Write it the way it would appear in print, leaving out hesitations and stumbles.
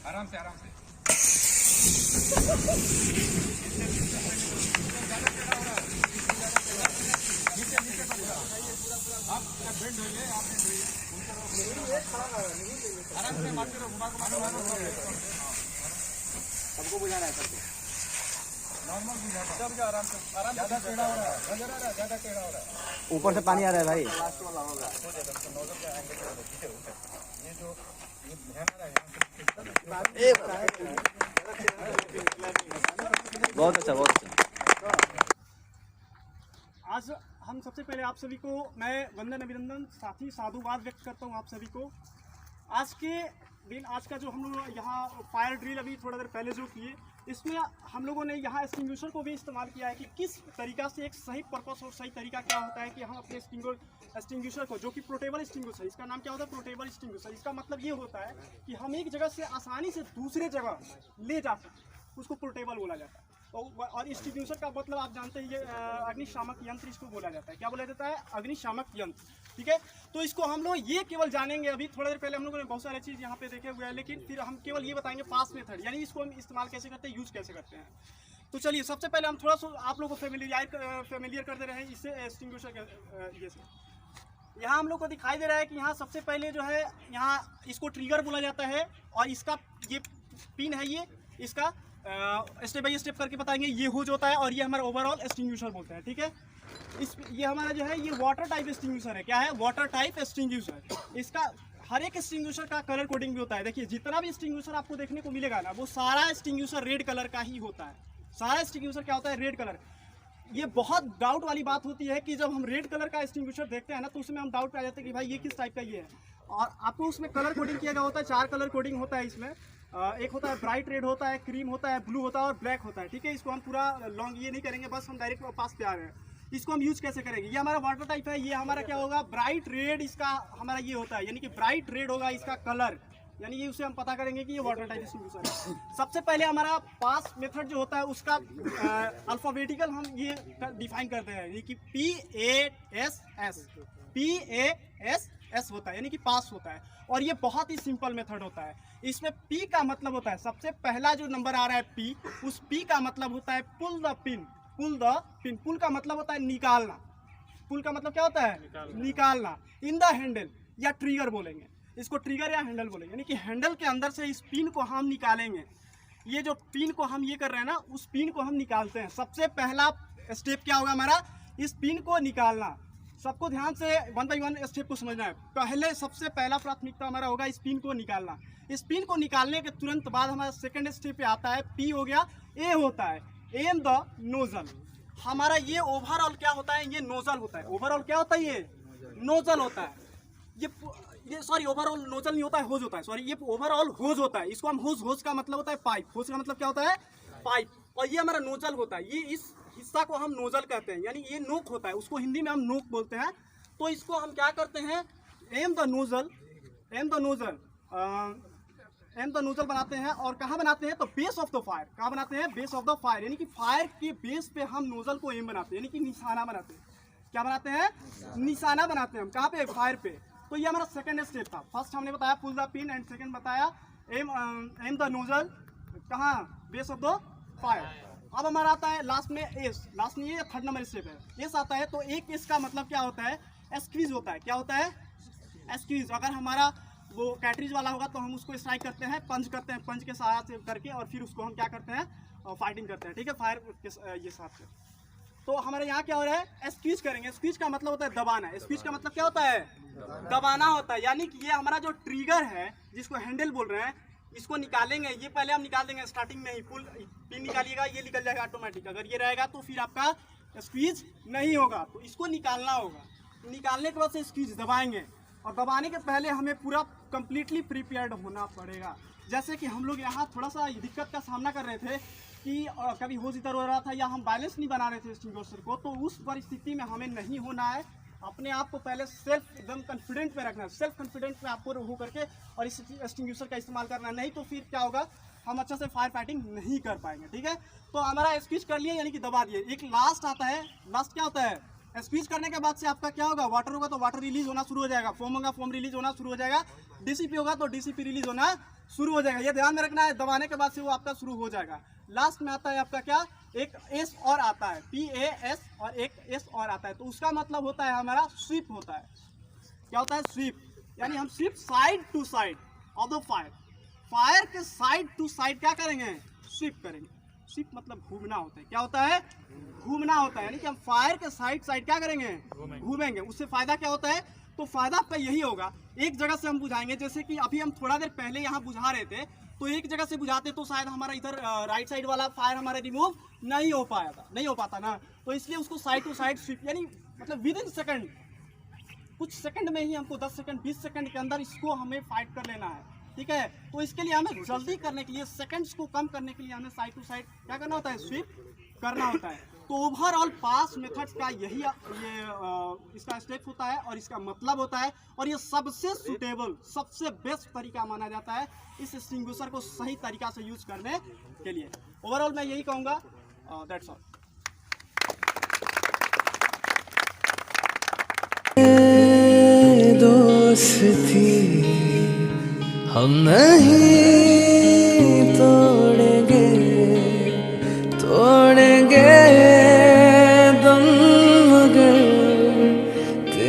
आराम से आराम से। आप बेंड होइए, आप बेंड होइए, आराम से मारते रहो, घुमा सबको बुझाना है, सबको नॉर्मल बुझाना, सबको आराम से, आराम। ज्यादा टेढ़ा हो रहा है, नजर आ रहा है, ज्यादा टेढ़ा हो रहा है, ऊपर से पानी आ रहा है भाई। लास्ट वाला होगा नोजल का एंगल ये जो ये ध्यान आ रहा है बहुत अच्छा, बहुत अच्छा। आज हम सबसे पहले आप सभी को मैं वंदन अभिनंदन साथ ही साधुवाद व्यक्त करता हूं आप सभी को। आज के दिन, आज का जो हम लोग यहाँ फायर ड्रिल अभी थोड़ा देर पहले जो किए, इसमें हम लोगों ने यहाँ एक्सटिंग्विशर को भी इस्तेमाल किया है कि किस तरीका से एक सही पर्पस और सही तरीका क्या होता है कि हम अपने एक्सटिंग्विशर को, जो कि पोर्टेबल एक्सटिंग्विशर, इसका नाम क्या होता है, पोर्टेबल एक्सटिंग्विशर। इसका मतलब ये होता है कि हम एक जगह से आसानी से दूसरे जगह ले जा सकते, उसको पोर्टेबल बोला जाता है। और एक्सटिंग्विशर का मतलब आप जानते हैं, ये अग्निशामक यंत्र इसको बोला जाता है। क्या बोला जाता है? अग्निशामक यंत्र। ठीक है, तो इसको हम लोग ये केवल जानेंगे। अभी थोड़ा देर पहले हम लोगों ने बहुत सारी चीज़ यहाँ पे देखे हुए हैं, लेकिन फिर हम केवल ये बताएंगे पास मेथड, यानी इसको हम इस्तेमाल कैसे करते हैं, यूज़ कैसे करते हैं। तो चलिए सबसे पहले हम थोड़ा सा आप लोगों को फेमिलियर कर दे रहे हैं इससे एक्सटिंग्विशर के ये से। यहाँ हम लोग को दिखाई दे रहा है कि यहाँ सबसे पहले जो है, यहाँ इसको ट्रिगर बोला जाता है, और इसका ये पिन है, ये इसका स्टेप बाय स्टेप करके बताएंगे। ये हुज होता है और ये हमारा ओवरऑल एक्सटिंग्विशर बोलते हैं। ठीक है, ये हमारा जो है ये वाटर टाइप एक्सटिंग्विशर है। क्या है? Water type extinguisher. इसका हर एक एक्सटिंग्विशर का कलर कोडिंग भी होता है। देखिए जितना भी एक्सटिंग्विशर आपको देखने को मिलेगा ना, वो सारा एक्सटिंग्विशर रेड कलर का ही होता है। सारा एक्सटिंग्विशर क्या होता है? Red colour. ये बहुत डाउट वाली बात होती है कि जब हम रेड कलर का एक्सटिंग्विशर देखते हैं ना, तो उसमें हम डाउट आ जाते हैं कि भाई ये किस टाइप का ये है। और आपको उसमें कलर कोडिंग किया गया होता है। 4 कलर कोडिंग होता है इसमें। एक होता है ब्राइट रेड, होता है क्रीम, होता है ब्लू, होता है और ब्लैक होता है। ठीक है, इसको हम पूरा लॉन्ग ये नहीं करेंगे, बस हम डायरेक्ट पास पे आ रहे हैं। इसको हम यूज कैसे करेंगे? ये हमारा वाटर टाइप है। ये हमारा क्या होगा? ब्राइट रेड इसका हमारा ये होता है, यानी कि ब्राइट रेड होगा इसका कलर, यानी ये उसे हम पता करेंगे कि ये वाटर टाइप एक्सटिंग्विशर है। सबसे पहले हमारा पास मेथड जो होता है उसका अल्फाबेटिकल हम ये डिफाइन करते हैं, यानी कि PASS होता है, यानी कि पास होता है। और ये बहुत ही सिंपल मेथड होता है। इसमें P का मतलब होता है, सबसे पहला जो नंबर आ रहा है P, उस P का मतलब होता है pull the pin. Pull the pin, pull का मतलब होता है निकालना। पुल का मतलब क्या होता है? निकालना। इन द हैंडल या ट्रिगर बोलेंगे इसको, ट्रिगर या हैंडल बोलेंगे, यानी कि हैंडल के अंदर से इस पिन को हम निकालेंगे। ये जो पिन को हम ये कर रहे हैं ना, उस पिन को हम निकालते हैं। सबसे पहला स्टेप क्या होगा हमारा? इस पिन को निकालना। सबको ध्यान से 1 बाय 1 स्टेप को समझना है। पहले सबसे पहला प्राथमिकता हमारा होगा इस पिन को निकालना। इस पिन को निकालने के तुरंत बाद हमारा सेकंड स्टेप पे आता है, P हो गया। A होता है एम द नोजल। हमारा ये ओवरऑल क्या होता है? ये नोजल होता है। ओवरऑल क्या होता है? ये नोजल होता है। ये सॉरी, ओवरऑल नोजल नहीं होता है, होज होता है। सॉरी, ये ओवरऑल होज होता है। इसको हम होज का मतलब होता है पाइप। होज का मतलब क्या होता है? पाइप। और ये हमारा नोजल होता है। ये इस हिस्सा को हम नोजल कहते हैं, यानी ये नोक होता है, उसको हिंदी में हम नोक बोलते हैं। तो इसको हम क्या करते हैं? एम द नोजल बनाते हैं। और कहाँ बनाते हैं? तो बेस ऑफ द फायर। कहाँ बनाते हैं? बेस ऑफ द फायर, यानी कि फायर के बेस पे हम नोजल को एम बनाते हैं, यानी कि निशाना बनाते हैं। क्या बनाते हैं? निशाना बनाते हैं हम। कहाँ पे? फायर पे। तो ये हमारा सेकंड स्टेप था। फर्स्ट हमने बताया pull the pin, and second बताया एम द नोजल। कहाँ? Base of the fire. अब हमारा आता है लास्ट में एस। लास्ट में ये 3rd नंबर स्टेप है, एस आता है। तो एक एस का मतलब क्या होता है? स्क्वीज होता है। क्या होता है? स्क्वीज। अगर हमारा वो कैटरीज वाला होगा तो हम उसको स्ट्राइक करते हैं, पंच करते हैं, पंच के सहायता से करके, और फिर उसको हम क्या करते हैं? फाइटिंग करते हैं। ठीक है, फायर के ये साथ से। तो हमारे यहाँ क्या हो रहा है? स्क्वीज करेंगे। स्क्वीज का मतलब होता है दबाना। स्क्वीज का मतलब क्या होता है? दबाना होता है। यानी कि ये हमारा जो ट्रिगर है, जिसको हैंडल बोल रहे हैं, इसको निकालेंगे। ये पहले हम निकाल देंगे स्टार्टिंग में ही। पुल पिन निकालिएगा, ये निकल जाएगा ऑटोमेटिक। अगर ये रहेगा तो फिर आपका स्क्वीज नहीं होगा, तो इसको निकालना होगा। निकालने के बाद से स्क्वीज दबाएंगे, और दबाने के पहले हमें पूरा कंप्लीटली प्रिपेयर्ड होना पड़ेगा। जैसे कि हम लोग यहाँ थोड़ा सा दिक्कत का सामना कर रहे थे कि कभी होज इधर हो रहा था, या हम बैलेंस नहीं बना रहे थे एक्सटिंग्विशर को। तो उस परिस्थिति में हमें नहीं होना है। अपने आप को पहले सेल्फ एकदम कॉन्फिडेंट में रखना है। सेल्फ कॉन्फिडेंट में आपको हो करके और इस एक्सटिंग्विशर का इस्तेमाल करना है। नहीं तो फिर क्या होगा? हम अच्छा से फायर फाइटिंग नहीं कर पाएंगे। ठीक है, तो हमारा स्विच कर लिए, यानी कि दबा दिए। एक लास्ट आता है। लास्ट क्या होता है? स्क्वीज करने के बाद से आपका क्या होगा, वाटर होगा तो वाटर रिलीज होना शुरू हो जाएगा, फोम होगा फोम रिलीज होना शुरू हो जाएगा, डीसीपी होगा तो डीसीपी रिलीज होना शुरू हो जाएगा। ये ध्यान में रखना है, दबाने के बाद से वो आपका शुरू हो जाएगा। लास्ट में आता है आपका क्या, एक एस और आता है, PAS और एक एस और आता है, तो उसका मतलब होता है हमारा स्वीप होता है। क्या होता है, स्वीप, यानी हम सिर्फ side to side of the fire, fire के साइड टू साइड क्या करेंगे, स्वीप करेंगे। स्वीप मतलब घूमना होता है, क्या होता है, घूमना होता है, यानी कि हम फायर के साइड साइड क्या करेंगे, घूमेंगे। उससे फायदा क्या होता है, तो फायदा आपका यही होगा, एक जगह से हम बुझाएंगे, जैसे कि अभी हम थोड़ा देर पहले यहाँ बुझा रहे थे, तो एक जगह से बुझाते तो शायद हमारा इधर राइट साइड वाला फायर हमारा रिमूव नहीं हो पाता ना, तो इसलिए उसको साइड टू साइड स्वीप, यानी मतलब विद इन सेकंड, कुछ सेकंड में ही हमको 10 सेकंड 20 सेकंड के अंदर इसको हमें फाइट कर लेना है, ठीक है। तो इसके लिए हमें जल्दी करने के लिए, सेकंड्स को कम करने के लिए हमें साइड टू साइड क्या करना होता है, स्वीप करना होता है। तो ओवरऑल पास मेथड्स का यही इसका स्टेप होता है और इसका मतलब होता है, और ये सबसे सूटेबल, सबसे बेस्ट तरीका माना जाता है इस एक्सटिंग्विशर को सही तरीका से यूज करने के लिए। ओवरऑल मैं यही कहूँगा, दैट्स ऑल। दोस्ती हम नहीं